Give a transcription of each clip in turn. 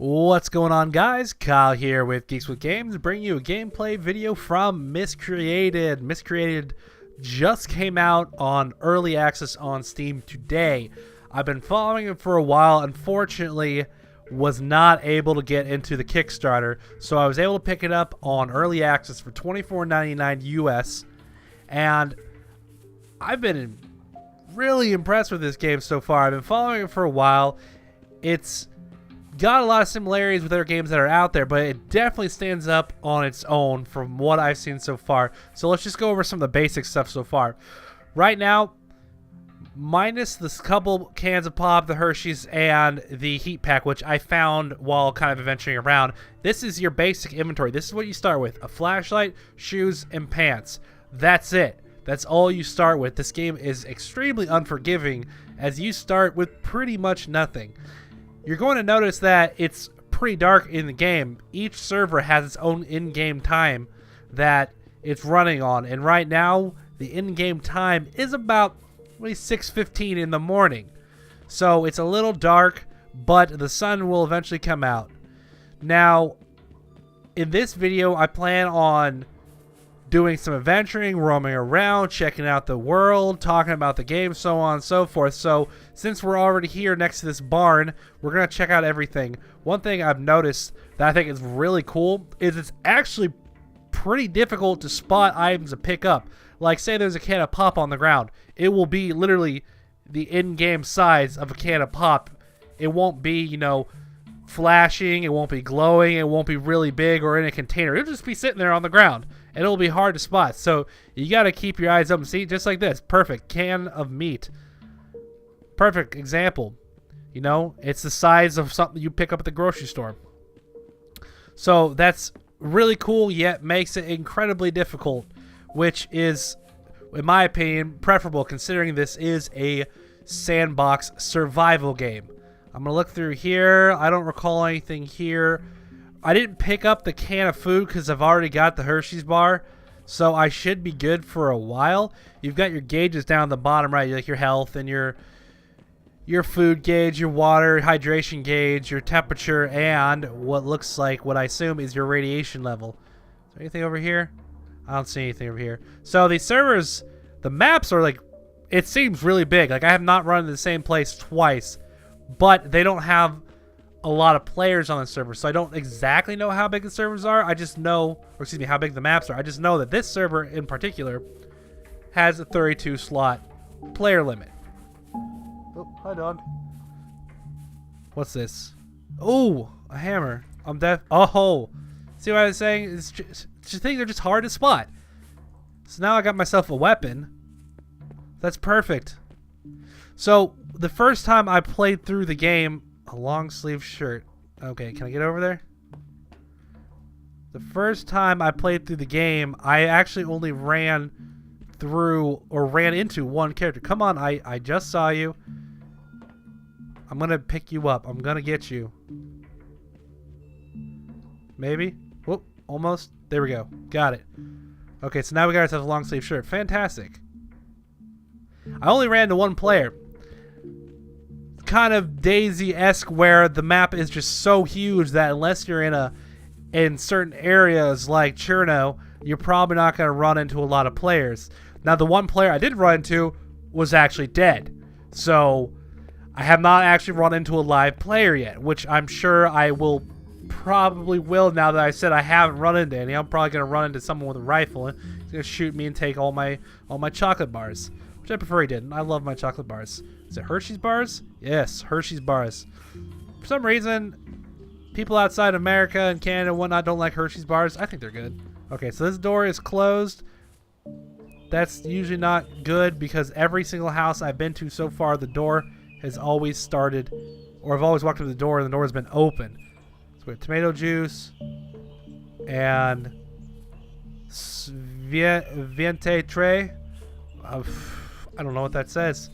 What's going on, guys? Kyle here with Geeks with Games, bringing you a gameplay video from Miscreated. Miscreated just came out on early access on Steam today. I've been following it for a while. Unfortunately, was not able to get into the Kickstarter, so I was able to pick it up on early access for $24.99 US, and I've been really impressed with this game so far. I've been following it for a while. It's got a lot of similarities with other games that are out there, but it definitely stands up on its own from what I've seen so far. So let's just go over some of the basic stuff so far. Right now, minus this couple cans of pop, the Hershey's, and the heat pack, which I found while kind of adventuring around, this is your basic inventory. This is what you start with: a flashlight, shoes, and pants. That's it. That's all you start with. This game is extremely unforgiving, as you start with pretty much nothing. You're going to notice that it's pretty dark in the game. Each server has its own in-game time that it's running on, and right now the in-game time is about 6:15 in the morning. So it's a little dark, but the sun will eventually come out. Now, in this video, I plan on doing some adventuring, roaming around, checking out the world, talking about the game, so on and so forth. So since we're already here next to this barn, we're going to check out everything. One thing I've noticed that I think is really cool is it's actually pretty difficult to spot items to pick up. Like, say there's a can of pop on the ground. It will be literally the in-game size of a can of pop. It won't be, you know, flashing, it won't be glowing, it won't be really big or in a container. It'll just be sitting there on the ground, and it'll be hard to spot. So you got to keep your eyes open. See, just like this. Perfect. Can of meat. Perfect example. You know, it's the size of something you pick up at the grocery store. So that's really cool, yet makes it incredibly difficult, which is, in my opinion, preferable considering this is a sandbox survival game. I'm going to look through here. I don't recall anything here. I didn't pick up the can of food because I've already got the Hershey's bar, so I should be good for a while. You've got your gauges down the bottom right, like your health and your food gauge, your water, hydration gauge, your temperature, and what looks like, what I assume is your radiation level. Is there anything over here? I don't see anything over here. So these servers, the maps are like, it seems really big. Like, I have not run to the same place twice, but they don't have a lot of players on the server, so I don't exactly know how big the servers are. I just know, or excuse me, how big the maps are. I just know that this server in particular has a 32 slot player limit. Oh, hi, dog. What's this? Oh, a hammer. I'm deaf. Oh, see what I was saying? It's just things are just hard to spot. So now I got myself a weapon. That's perfect. So the first time I played through the game, a long sleeve shirt. Okay, can I get over there? The first time I played through the game, I actually only ran into one character. Come on, I just saw you. I'm gonna pick you up. I'm gonna get you. Maybe? Whoop, almost. There we go. Got it. Okay, so now we got ourselves a long sleeve shirt. Fantastic. I only ran to one player. Kind of Daisy-esque, where the map is just so huge that unless you're in certain areas like Cherno, you're probably not going to run into a lot of players. Now, the one player I did run into was actually dead, so I have not actually run into a live player yet, which I'm sure I will probably will now that I said I haven't run into any. I'm probably going to run into someone with a rifle and he's going to shoot me and take all my chocolate bars, which I prefer he didn't. I love my chocolate bars. Is it Hershey's bars? Yes, Hershey's bars. For some reason, people outside America and Canada and whatnot don't like Hershey's bars. I think they're good. Okay, so this door is closed. That's usually not good because every single house I've been to so far, the door has always started, or I've always walked up to the door and the door has been open. So we have tomato juice and Viente tray. I don't know what that says.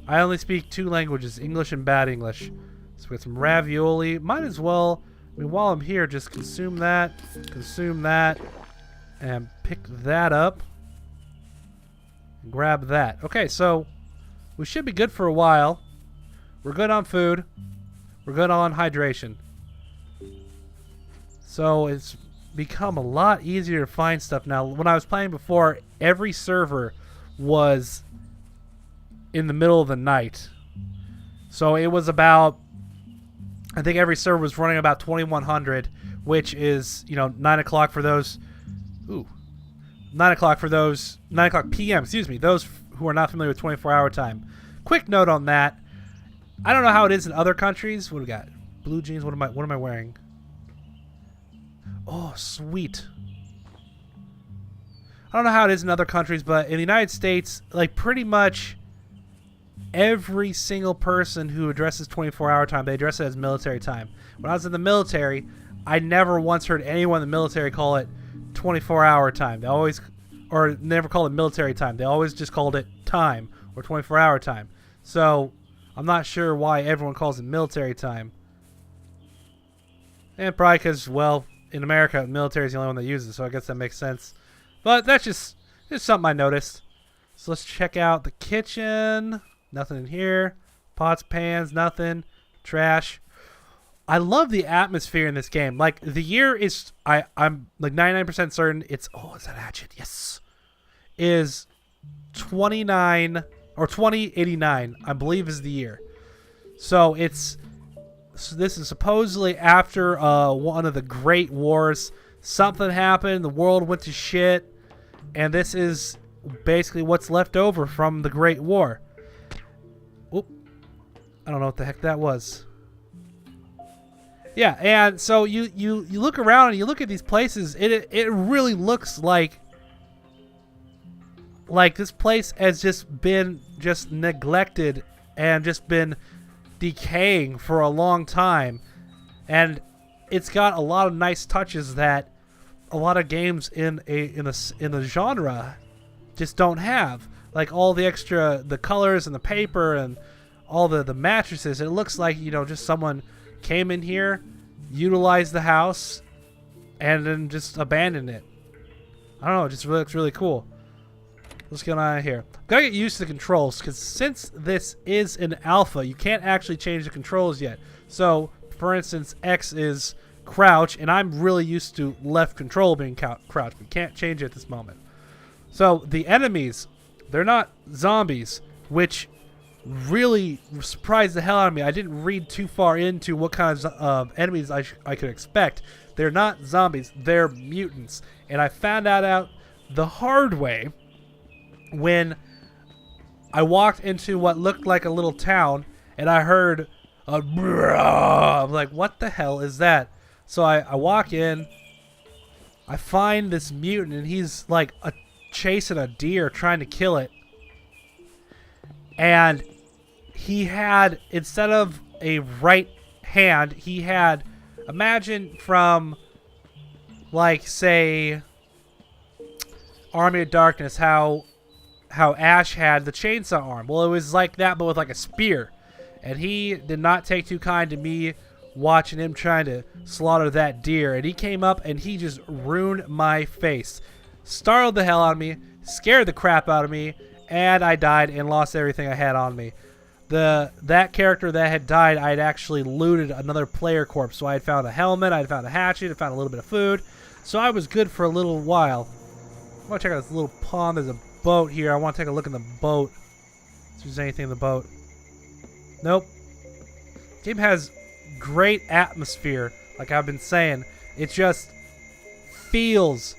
I only speak two languages, English and bad English. So we got some ravioli. Might as well, I mean, while I'm here, just consume that, and pick that up. And grab that. Okay, so we should be good for a while. We're good on food. We're good on hydration. So it's become a lot easier to find stuff now. When I was playing before, every server was in the middle of the night. So it was about, I think every server was running about 2100, which is, 9 o'clock for those. Ooh. 9 o'clock for those, 9 o'clock p.m., excuse me, those who are not familiar with 24-hour time. Quick note on that. I don't know how it is in other countries. What do we got? Blue jeans, what am I wearing? Oh, sweet. I don't know how it is in other countries, but in the United States, like pretty much every single person who addresses 24-hour time, they address it as military time. When I was in the military, I never once heard anyone in the military call it 24-hour time. They always, or never called it military time. They always just called it time or 24-hour time. So I'm not sure why everyone calls it military time. And probably because, well, in America, the military is the only one that uses it, so I guess that makes sense. But that's just something I noticed. So let's check out the kitchen. Nothing in here. Pots, pans, nothing. Trash. I love the atmosphere in this game. Like, the year is, I'm like 99% certain it's, oh, is that hatchet? Yes. Is 29, or 2089, I believe is the year. So it's, so this is supposedly after one of the great wars. Something happened, the world went to shit, and this is basically what's left over from the Great War. Oop. I don't know what the heck that was. Yeah, and so you look around and you look at these places, it really looks like this place has just been neglected and just been decaying for a long time. And it's got a lot of nice touches that a lot of games in the genre just don't have. Like all the extra, the colors and the paper and all the mattresses. It looks like, just someone came in here, utilized the house, and then just abandoned it. I don't know, it just looks really cool. What's going on here? Gotta get used to the controls, because since this is an alpha, you can't actually change the controls yet. So, for instance, X is crouch, and I'm really used to left control being crouch. We can't change it at this moment. So, the enemies, they're not zombies, which really surprised the hell out of me. I didn't read too far into what kinds of enemies I could expect. They're not zombies, they're mutants. And I found that out the hard way when I walked into what looked like a little town and I heard a brrrr. I'm like, what the hell is that? So I walk in, I find this mutant, and he's like chasing a deer, trying to kill it. And he had, instead of a right hand, he had, imagine from, like, say, Army of Darkness, how Ash had the chainsaw arm. Well, it was like that, but with like a spear. And he did not take too kind to me watching him trying to slaughter that deer. And he came up and he just ruined my face. Startled the hell out of me, scared the crap out of me, and I died and lost everything I had on me. That character that had died, I had actually looted another player corpse. So I had found a helmet, I had found a hatchet, I found a little bit of food. So I was good for a little while. I want to check out this little pond. There's a boat here. I want to take a look in the boat. If there's anything in the boat. Nope. Game has great atmosphere, like I've been saying. It just feels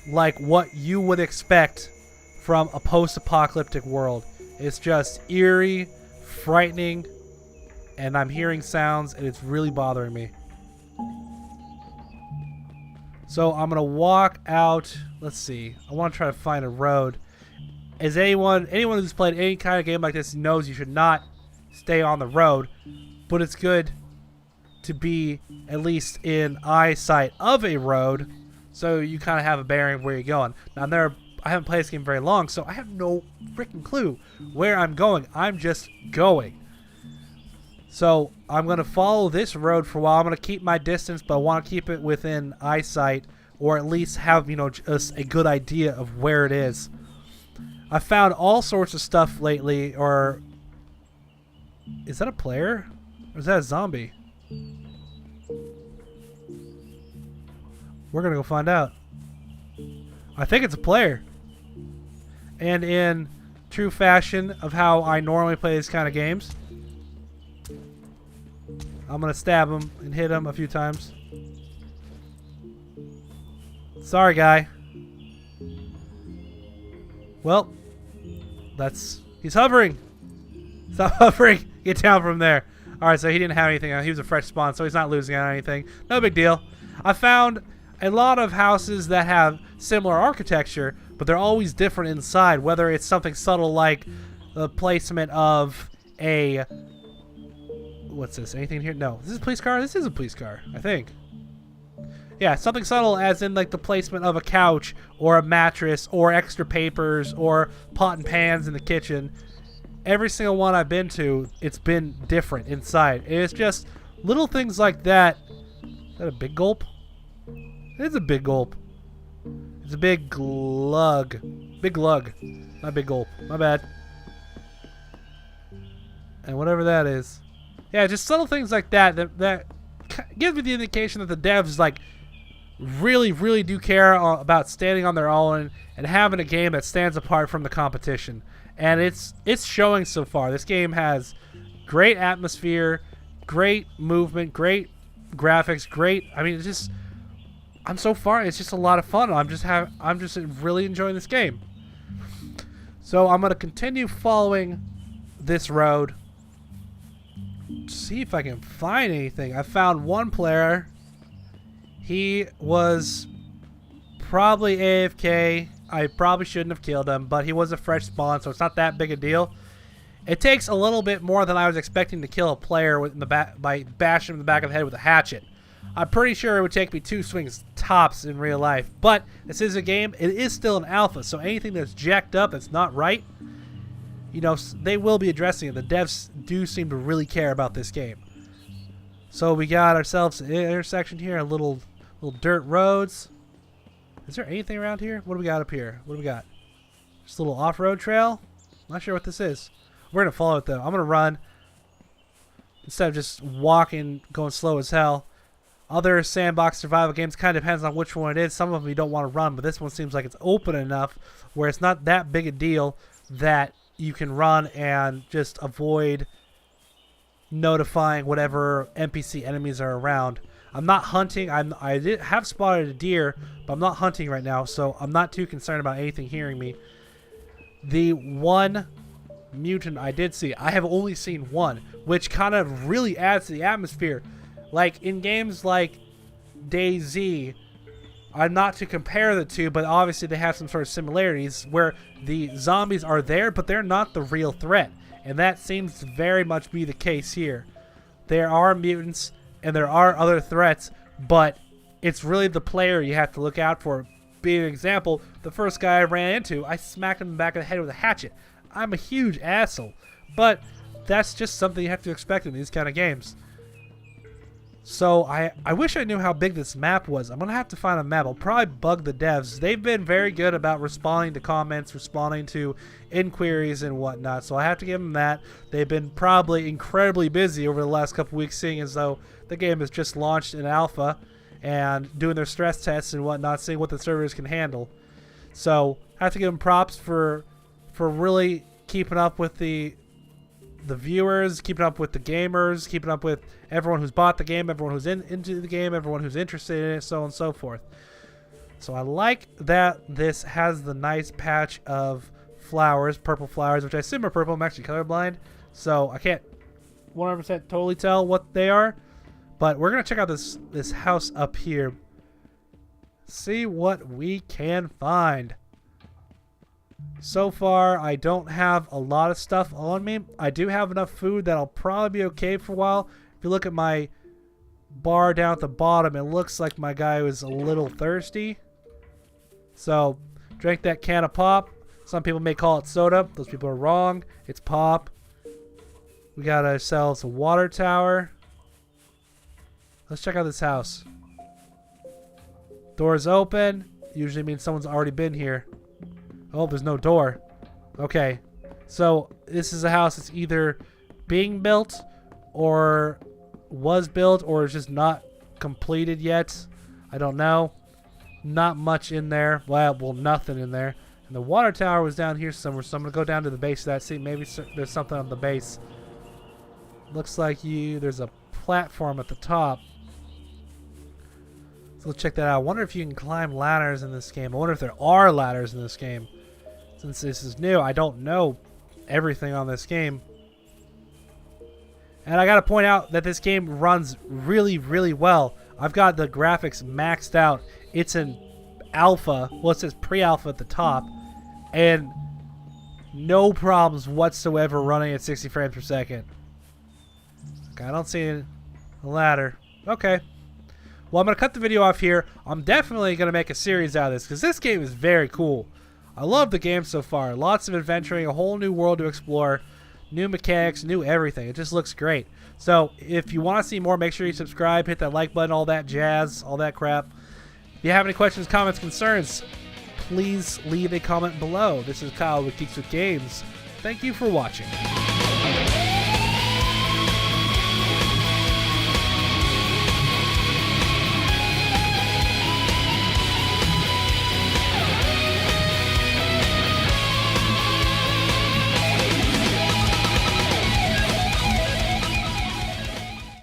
like what you would expect from a post-apocalyptic world. It's just eerie, frightening, and I'm hearing sounds, and it's really bothering me. So I'm gonna walk out. Let's see. I want to try to find a road. As anyone who's played any kind of game like this knows, you should not stay on the road, but it's good to be at least in eyesight of a road, so you kind of have a bearing of where you're going. Now I haven't played this game very long, so I have no freaking clue where I'm going. I'm just going. So I'm going to follow this road for a while. I'm going to keep my distance, but I want to keep it within eyesight, or at least have, just a good idea of where it is. I found all sorts of stuff lately, or is that a player? Or is that a zombie? We're gonna go find out. I think it's a player. And in true fashion of how I normally play these kind of games, I'm gonna stab him and hit him a few times. Sorry, guy. Well, he's hovering. Stop hovering. Get down from there. Alright, so he didn't have anything. He was a fresh spawn, so he's not losing out on anything. No big deal. I found a lot of houses that have similar architecture, but they're always different inside, whether it's something subtle like the placement of a... What's this? Anything here? No. Is this a police car? This is a police car, I think. Yeah, something subtle as in like the placement of a couch or a mattress or extra papers or pot and pans in the kitchen. Every single one I've been to, it's been different inside. It's just little things like that. Is that a big gulp? It is a big gulp. It's a big glug. Big glug. Not big gulp. My bad. And whatever that is. Yeah, just subtle things like that that gives me the indication that the devs like really do care about standing on their own and having a game that stands apart from the competition. And it's showing so far. This game has great atmosphere, great movement, great graphics, great. I mean, it's just it's just a lot of fun. I'm just really enjoying this game. So I'm gonna continue following this road. See if I can find anything. I found one player. He was probably AFK. I probably shouldn't have killed him, but he was a fresh spawn, so it's not that big a deal. It takes a little bit more than I was expecting to kill a player in the back by bashing him in the back of the head with a hatchet. I'm pretty sure it would take me 2 swings tops in real life, but this is a game. It is still an alpha, so anything that's jacked up, that's not right, you know, they will be addressing it. The devs do seem to really care about this game. So we got ourselves an intersection here, little dirt roads. Is there anything around here? What do we got up here? What do we got? Just a little off-road trail. Not sure what this is. We're gonna follow it though. I'm gonna run instead of just walking, going slow as hell. Other sandbox survival games kind of depends on which one it is. Some of them you don't want to run, but this one seems like it's open enough where it's not that big a deal that you can run and just avoid notifying whatever NPC enemies are around. I'm not hunting. I did have spotted a deer, but I'm not hunting right now, so I'm not too concerned about anything hearing me. The one mutant I did see, I have only seen one, which kind of really adds to the atmosphere. Like in games like DayZ, I'm not to compare the two, but obviously they have some sort of similarities where the zombies are there, but they're not the real threat. And that seems to very much be the case here. There are mutants and there are other threats, but it's really the player you have to look out for. Being an example, the first guy I ran into, I smacked him in the back of the head with a hatchet. I'm a huge asshole, but that's just something you have to expect in these kind of games. So I wish I knew how big this map was. I'm going to have to find a map. I'll probably bug the devs. They've been very good about responding to comments, responding to inquiries and whatnot. So I have to give them that. They've been probably incredibly busy over the last couple weeks, seeing as though the game has just launched in alpha and doing their stress tests and whatnot, seeing what the servers can handle. So I have to give them props for really keeping up with the viewers, keeping up with the gamers, keeping up with everyone who's bought the game, everyone who's into the game, everyone who's interested in it, so on and so forth. So I like that this has the nice patch of flowers, purple flowers, which I assume are purple. I'm actually colorblind, so I can't 100% totally tell what they are. But we're going to check out this house up here. See what we can find. So far, I don't have a lot of stuff on me. I do have enough food that I'll probably be okay for a while. If you look at my bar down at the bottom, it looks like my guy was a little thirsty. So, drank that can of pop. Some people may call it soda. Those people are wrong. It's pop. We got ourselves a water tower. Let's check out this house. Door's open. Usually means someone's already been here. Oh, there's no door. Okay. So, this is a house that's either being built or was built or is just not completed yet. I don't know. Not much in there. Well, nothing in there. And the water tower was down here somewhere, so I'm going to go down to the base of that. See, maybe there's something on the base. Looks like there's a platform at the top. So let's check that out. I wonder if you can climb ladders in this game. I wonder if there are ladders in this game. Since this is new, I don't know everything on this game. And I got to point out that this game runs really, really well. I've got the graphics maxed out. It's an alpha. Well, it says pre-alpha at the top. And no problems whatsoever running at 60 frames per second. Okay, I don't see a ladder. Okay. Well, I'm going to cut the video off here. I'm definitely going to make a series out of this because this game is very cool. I love the game so far. Lots of adventuring, a whole new world to explore, new mechanics, new everything. It just looks great. So if you want to see more, make sure you subscribe, hit that like button, all that jazz, all that crap. If you have any questions, comments, concerns, please leave a comment below. This is Kyle with Geeks with Games. Thank you for watching.